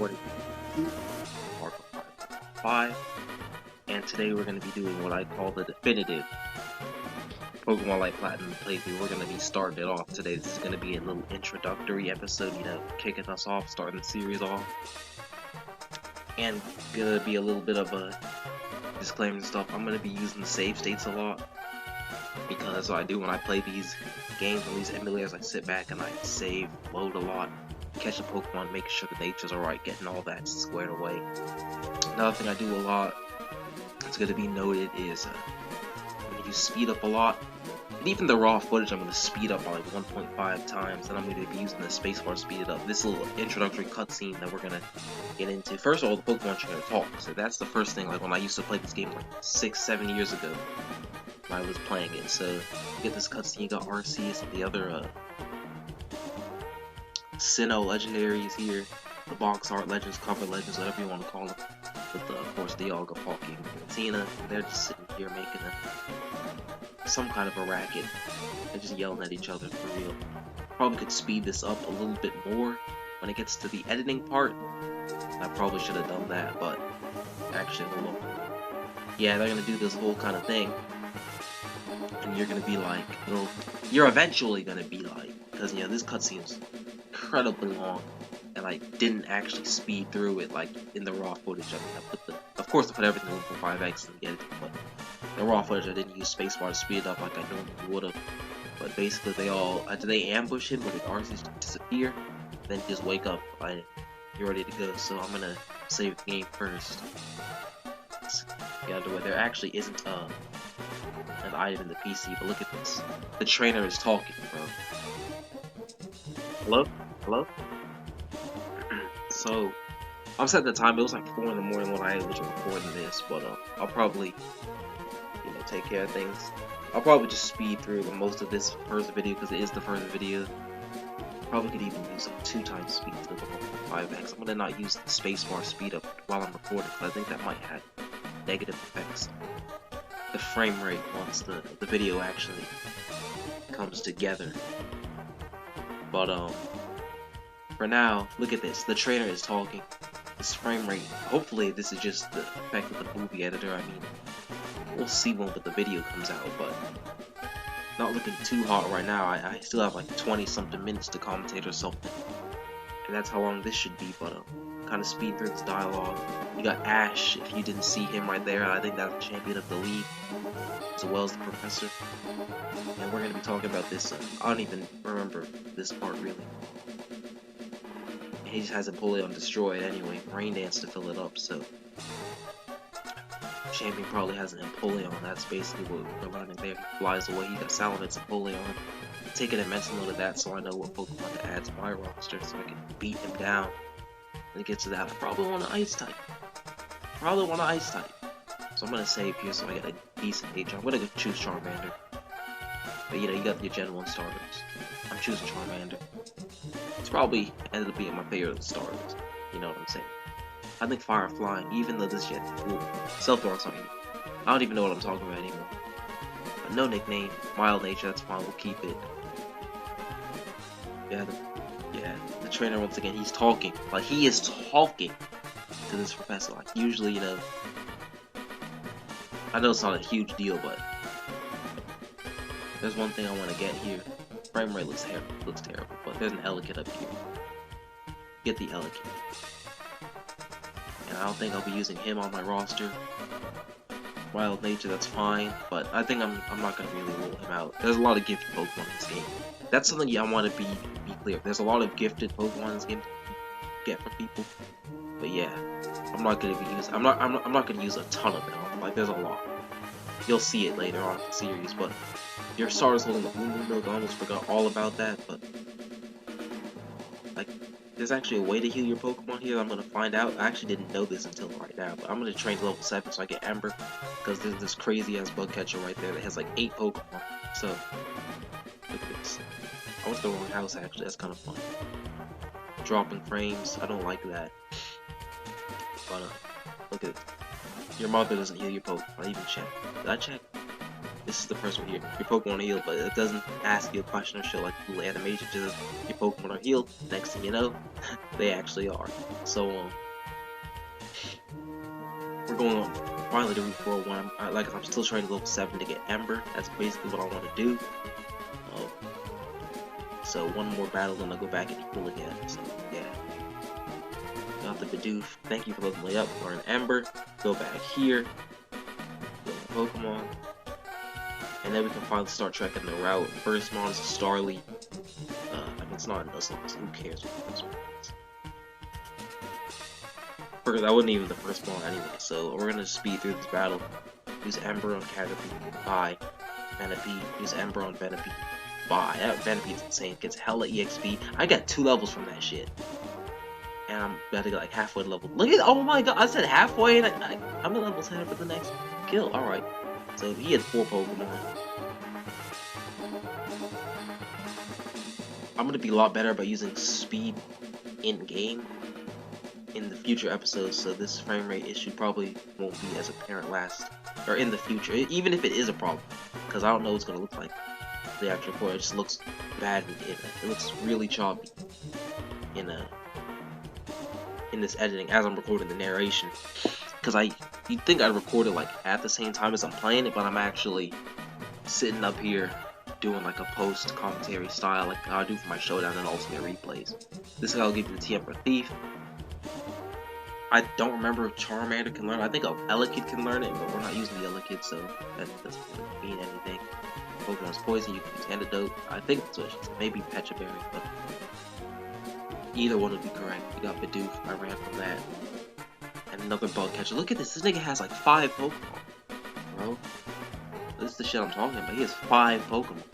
recording Mark 5, and today we're going to be doing what I call the definitive Pokemon Light Platinum playthrough. We're going to be starting it off today. This is going to be a little introductory episode, kicking us off, starting the series off, and going to be a little bit of a disclaimer and stuff. I'm going to be using the save states a lot, because that's what I do when I play these games on these emulators. I sit back and I save, load a lot, catch a Pokemon, make sure the nature's alright, getting all that squared away. Another thing I do a lot, it's going to be noted, is I'm going to use speed up a lot. And even the raw footage, I'm going to speed up by like 1.5 times, and I'm going to be using the spacebar to speed it up. This little introductory cutscene that we're going to get into. First of all, the Pokemon are going to talk, so that's the first thing. Like when I used to play this game like 6-7 years ago, when I was playing it. So you get this cutscene, you got Arceus and the other Sinnoh legendaries here, the box art legends, cover legends, whatever you want to call them. With of course Dialga, Palkia, and Tina. They're just sitting here making some kind of a racket. They're just yelling at each other for real. Probably could speed this up a little bit more when it gets to the editing part. I probably should have done that, but actually, hold on. Yeah, they're gonna do this whole kind of thing, and you're gonna be like, you're eventually gonna be like, because this cutscene's incredibly long, and I didn't actually speed through it like in the raw footage. I mean, of course I put everything in for 5x and get it, but the raw footage I didn't use spacebar to speed it up like I normally would have. But basically they ambush him with Arceus to disappear, then just wake up. You're ready to go. So I'm gonna save the game first. Get there actually isn't an item in the PC, but look at this. The trainer is talking, bro. Hello? Hello? So, I'm setting the time. It was like 4 in the morning when I was recording this, but I'll probably, take care of things. I'll probably just speed through most of this first video because it is the first video. Probably could even use like 2 times speed to the 5x. I'm gonna not use the spacebar speed up while I'm recording because I think that might have negative effects. The frame rate once the video actually comes together. But for now, look at this. The trainer is talking. This frame rate. Hopefully, this is just the effect of the movie editor. I mean, we'll see when the video comes out, but not looking too hot right now. I still have like 20-something minutes to commentate or something, and that's how long this should be. But kind of speed through this dialogue. You got Ash. If you didn't see him right there, I think that's the champion of the league, as well as the professor. And we're gonna be talking about this. I don't even remember this part really. He just has Empoleon destroyed anyway. Rain Dance to fill it up, so champion probably has an Empoleon. That's basically what we're learning there. He flies away. He got Salamence Empoleon. Taking a mental note of that, so I know what Pokemon to add to my roster, so I can beat him down. When it gets to that, I probably want an Ice type. So I'm gonna save here so I get a decent H. I'm gonna go choose Charmander. But you got your Gen 1 starters. I'm choosing Charmander. It's probably ended up being my favorite starters. You know what I'm saying? I think Fire Flying, even though this Gen, Self-Lawrence on you. I don't even know what I'm talking about anymore. But no nickname, mild nature, that's fine, we'll keep it. The trainer, once again, he's talking. Like, he is talking to this professor. Like, usually, I know it's not a huge deal, but there's one thing I want to get here. Frame rate looks terrible, but there's an Elekid up here. Get the Elekid. And I don't think I'll be using him on my roster. Wild Nature, that's fine, but I think I'm not going to really rule him out. There's a lot of gifted Pokemon in this game. That's something I want to be clear. There's a lot of gifted Pokemon in this game to get from people. But yeah, I'm not going to use a ton of them. Like, there's a lot. You'll see it later on in the series, but your starters holding the Moon Milk, I almost forgot all about that, but like, there's actually a way to heal your Pokemon here. I'm gonna find out. I actually didn't know this until right now, but I'm gonna train to level 7 so I get Ember, because there's this crazy ass bug catcher right there that has like 8 Pokemon. So look at this. I went to the wrong house actually. That's kind of fun. Dropping frames. I don't like that. But look at it. Your mother doesn't heal your Pokemon. I even check. Did I check? this is the person here. Your Pokemon are healed, but it doesn't ask you a question or show like Google animation. Just your Pokemon are healed. Next thing you know, they actually are. So we're going on finally to Route 401. I'm still trying to level 7 to get Ember. That's basically what I want to do. So one more battle, then I'll go back and heal again. So yeah. Got the Bidoof. Thank you for leveling me up. Learn Ember. Go back here. Get my Pokemon. And then we can finally start trekking the route. First mon is Starly. I mean, it's not a Nuzlocke, so who cares what the first mon is? That wasn't even the first mon anyway, so we're gonna speed through this battle. Use Ember on Caterpie. Bye. Venipede. Use Ember on Venipede. Bye. That Venipede's insane. Gets hella EXP. I got 2 levels from that shit. And I'm about to get like halfway level. Look at, oh my god, I said halfway, and I'm at level 10 for the next kill. Alright. So he had 4 Pokemon. I'm gonna be a lot better about using speed in game in the future episodes, so this frame rate issue probably won't be as apparent in the future, even if it is a problem, because I don't know what it's gonna look like. The actual record, it just looks bad in the internet. It looks really choppy in this editing as I'm recording the narration, because you'd think I'd record it like at the same time as I'm playing it, but I'm actually sitting up here doing like a post commentary style like I do for my Showdown and Ultimate replays. This is how I'll give you the TM for Thief. I don't remember if Charmander can learn. I think Elekid can learn it, but we're not using the Elekid, so that doesn't really mean anything. Pokemon's Poison, you can use Antidote. I think that's what she said. Maybe Pecha Berry, but either one would be correct. We got Bidoof. I ran from that. And another Bug Catcher. Look at this. This nigga has like 5 Pokemon, bro. This is the shit I'm talking about. He has 5 Pokemon.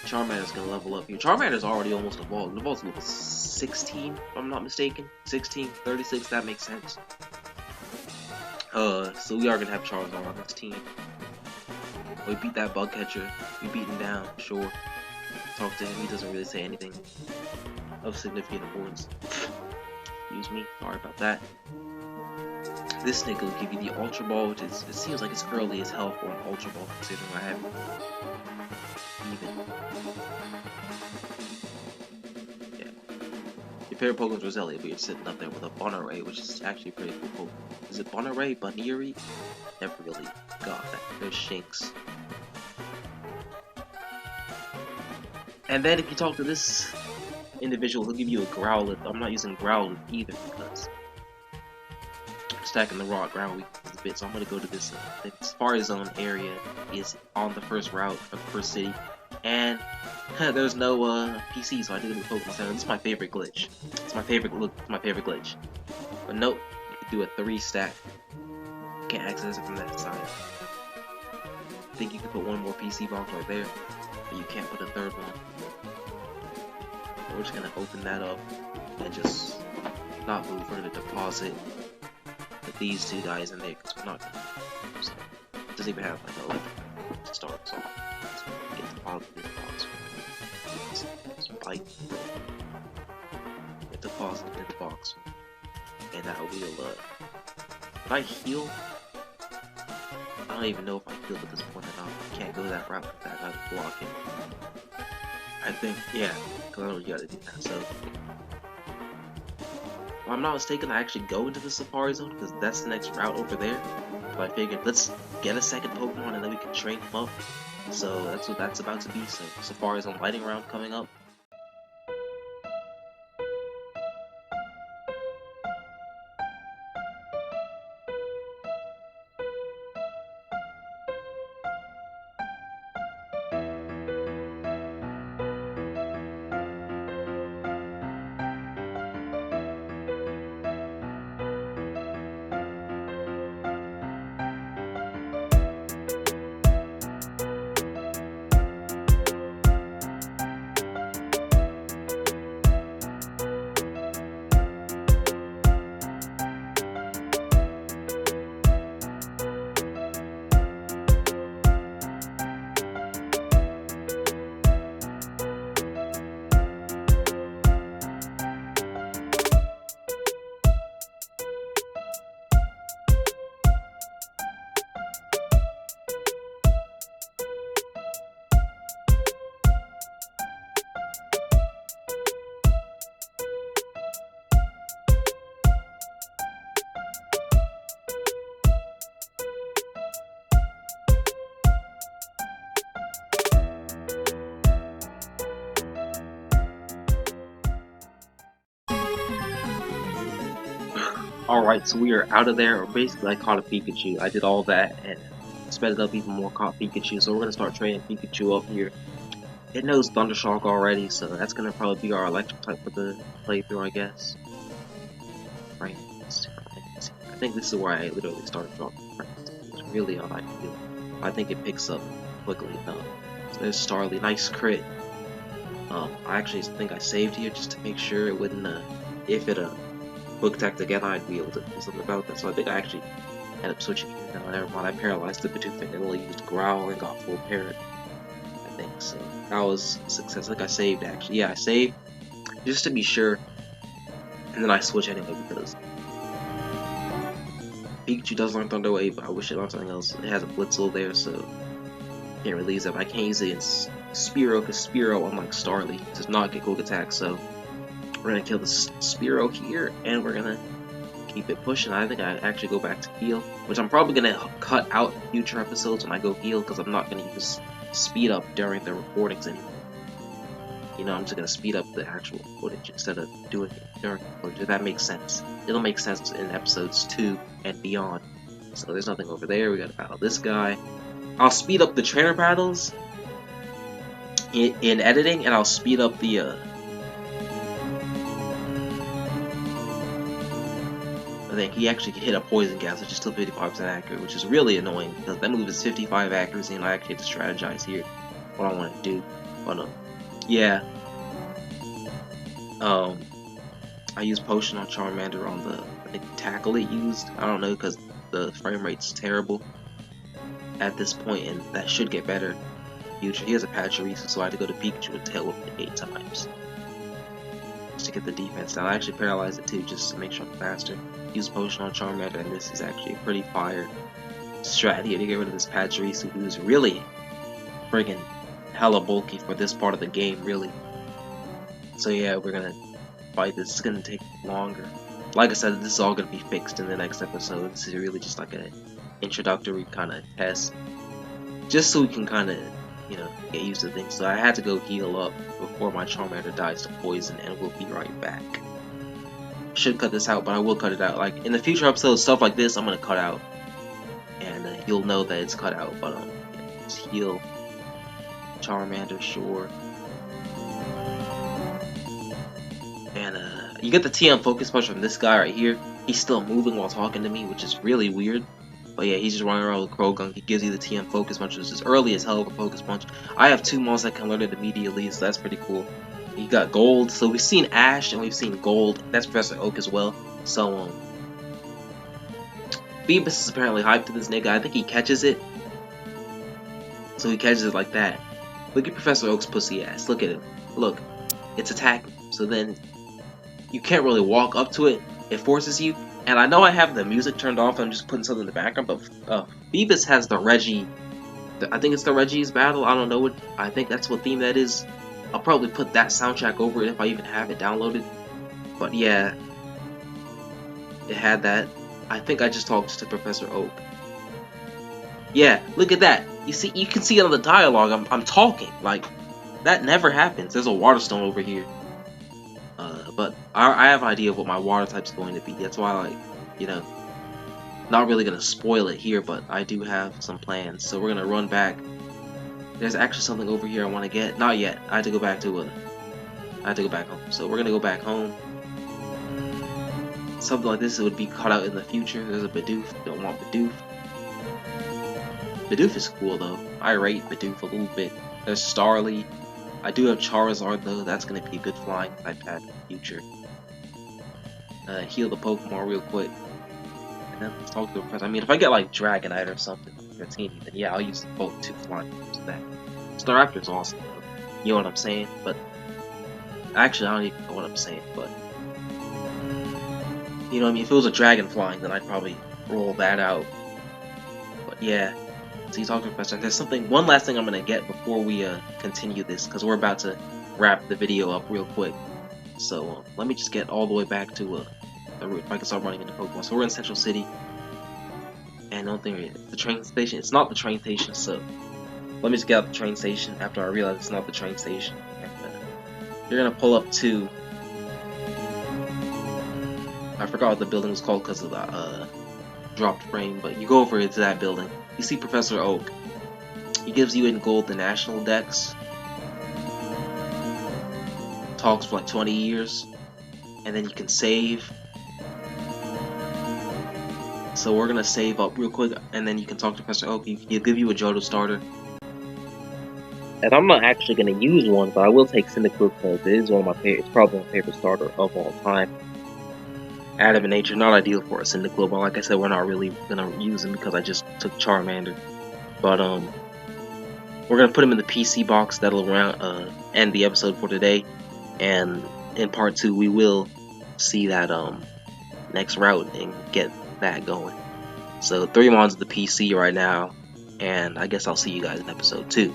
Charmander's gonna level up here. Charmander's already almost evolved. It evolves level 16, if I'm not mistaken. 16, 36, that makes sense. So we are gonna have Charizard on this team. We beat that Bug Catcher. We beat him down, sure. Talk to him, he doesn't really say anything of significant importance. Excuse me, sorry about that. This nigga will give you the Ultra Ball, which is, it seems like it's early as hell for an Ultra Ball, considering I haven't even. Yeah. Your favorite Pokemon's Roselia, but you're sitting up there with a Bunnelby, which is actually a pretty cool Pokemon. Is it Bunnelby? Buneary? Never really got that. There's Shinx. And then if you talk to this individual, he'll give you a Growlithe. I'm not using Growlithe either because stacking the raw ground weakness a bit, so I'm gonna go to this. The Safari Zone area is on the first route of the first city, and there's no PC, so I did it with Pokemon Center. This is my favorite glitch. It's my favorite glitch. But nope, you can do a 3-stack. Can't access it from that side. I think you can put one more PC box right there, but you can't put a third one. So we're just gonna open that up and just not move. We're gonna deposit these 2 guys in there because we're not gonna use it. It doesn't even have like an electric to start us off. So get deposited in the box. Spike. Get deposited in the box. And that will Did I heal? I don't even know if I healed at this point or not. I can't go that route with that. I was blocking. I think, yeah, because I know you gotta do that. So, if I'm not mistaken, I actually go into the Safari Zone because that's the next route over there. So I figured, let's get a second Pokemon and then we can train him up. So that's what that's about to be. So Safari Zone Lighting Round coming up. Alright, so we are out of there. Basically, I caught a Pikachu. I did all that and sped it up even more, caught Pikachu. So we're going to start training Pikachu up here. It knows Thundershock already, so that's going to probably be our electric type for the playthrough, I guess. Right. I think this is where I literally started dropping frames. It's really all I can do. I think it picks up quickly enough. So there's Starly, nice crit. I actually think I saved here just to make sure it wouldn't, if it book attacked again, I'd be able to do something about that. So I think I actually ended up switching here. No, never mind. I paralyzed the Bidoof and only used Growl and got full parrot. I think so. That was a success. I think I saved actually. Yeah, I saved just to be sure, and then I switch anyway because Pikachu does learn Thunder Wave, but I wish it learned something else. It has a Blitzel there, so can't really use it. But I can't use it in Spearow because Spearow, unlike Starly, does not get Quick Attack. So we're gonna kill the Spearow here, and we're gonna keep it pushing. I think I actually go back to heal, which I'm probably gonna cut out in future episodes when I go heal because I'm not gonna use speed up during the recordings anymore. You know, I'm just gonna speed up the actual footage instead of doing it during the footage. If that makes sense. It'll make sense in episodes 2 and beyond. So there's nothing over there. We gotta battle this guy. I'll speed up the trainer battles in editing, and I'll speed up the I think he actually hit a poison gas, which is still 55% accurate, which is really annoying because that move is 55 accuracy, and I actually have to strategize here what I want to do. But yeah, I used potion on Charmander on the I think tackle it used. I don't know because the frame rate's terrible at this point, and that should get better in the future. He has a Pachirisu, so I had to go to Pikachu and tail whip it 8 times just to get the defense down. I actually paralyzed it too just to make sure I'm faster. Use potion on Charmander, and this is actually a pretty fire strategy to get rid of this Pachirisu, who's really friggin' hella bulky for this part of the game, really. So yeah, we're gonna fight this. It's gonna take longer. Like I said, this is all gonna be fixed in the next episode. This is really just like an introductory kind of test, just so we can kind of, you know, get used to things. So I had to go heal up before my Charmander dies to poison, and we'll be right back. Should cut this out, but I will cut it out. Like in the future episodes, stuff like this, I'm gonna cut out, and you'll know that it's cut out. But yeah, just heal Charmander, sure. And you get the TM Focus Punch from this guy right here. He's still moving while talking to me, which is really weird. But yeah, he's just running around with Croagunk. He gives you the TM Focus Punch, which is early as hell of a Focus Punch. I have 2 mons that can learn it immediately, so that's pretty cool. You got Gold, so we've seen Ash and we've seen Gold. That's Professor Oak as well. So Phoebus is apparently hyped to this nigga. I think he catches it. So he catches it like that. Look at Professor Oak's pussy ass. Look at him. Look, it's attacking. So then you can't really walk up to it. It forces you. And I know I have the music turned off. I'm just putting something in the background. But Phoebus has the Reggie. I think it's the Reggie's battle. I don't know what. I think that's what theme that is. I'll probably put that soundtrack over it if I even have it downloaded. But yeah, it had that. I think I just talked to Professor Oak. Yeah, look at that. You see, you can see it on the dialogue. I'm talking. Like, that never happens. There's a water stone over here. But I have an idea of what my water type's going to be. That's why, like, you know, not really gonna spoil it here, but I do have some plans. So we're gonna run back. There's actually something over here I want to get. Not yet. I had to go back to home. So we're gonna go back home. Something like this would be cut out in the future. There's a Bidoof. Don't want Bidoof. Bidoof is cool though. I rate Bidoof a little bit. There's Starly. I do have Charizard though. That's gonna be a good flying type pad in the future. Heal the Pokemon real quick. And then let's talk to the professor. I mean, if I get like Dragonite or something, Dratini, then yeah, I'll use both 2 flying to that. Staraptor's awesome though. You know what I'm saying? But actually, I don't even know what I'm saying. But you know what I mean? If it was a dragon flying, then I'd probably roll that out. But yeah. So you talk to the professor. And there's one last thing I'm gonna get before we continue this, because we're about to wrap the video up real quick. So let me just get all the way back to the route. If I can start running into Pokemon. So we're in Central City, and the only thing is the train station. It's not the train station. So let me just get out the train station after I realize it's not the train station. And, you're gonna pull up to I forgot what the building was called because of the dropped frame, but you go over to that building. You see Professor Oak. He gives you in gold the national dex. Talks for like 20 years. And then you can save. So we're gonna save up real quick, and then you can talk to Professor Oak. He'll give you a Johto starter. And I'm not actually gonna use one, but I will take Cyndaquil because it is one of my favorite. It's probably my favorite starter of all time. Adamant Nature, not ideal for a Cyndaquil, but like I said, we're not really gonna use him because I just took Charmander. But we're gonna put him in the PC box. That'll end the episode for today. And in part 2, we will see that next route and get that going. So 3 mons of the PC right now, and I guess I'll see you guys in episode 2.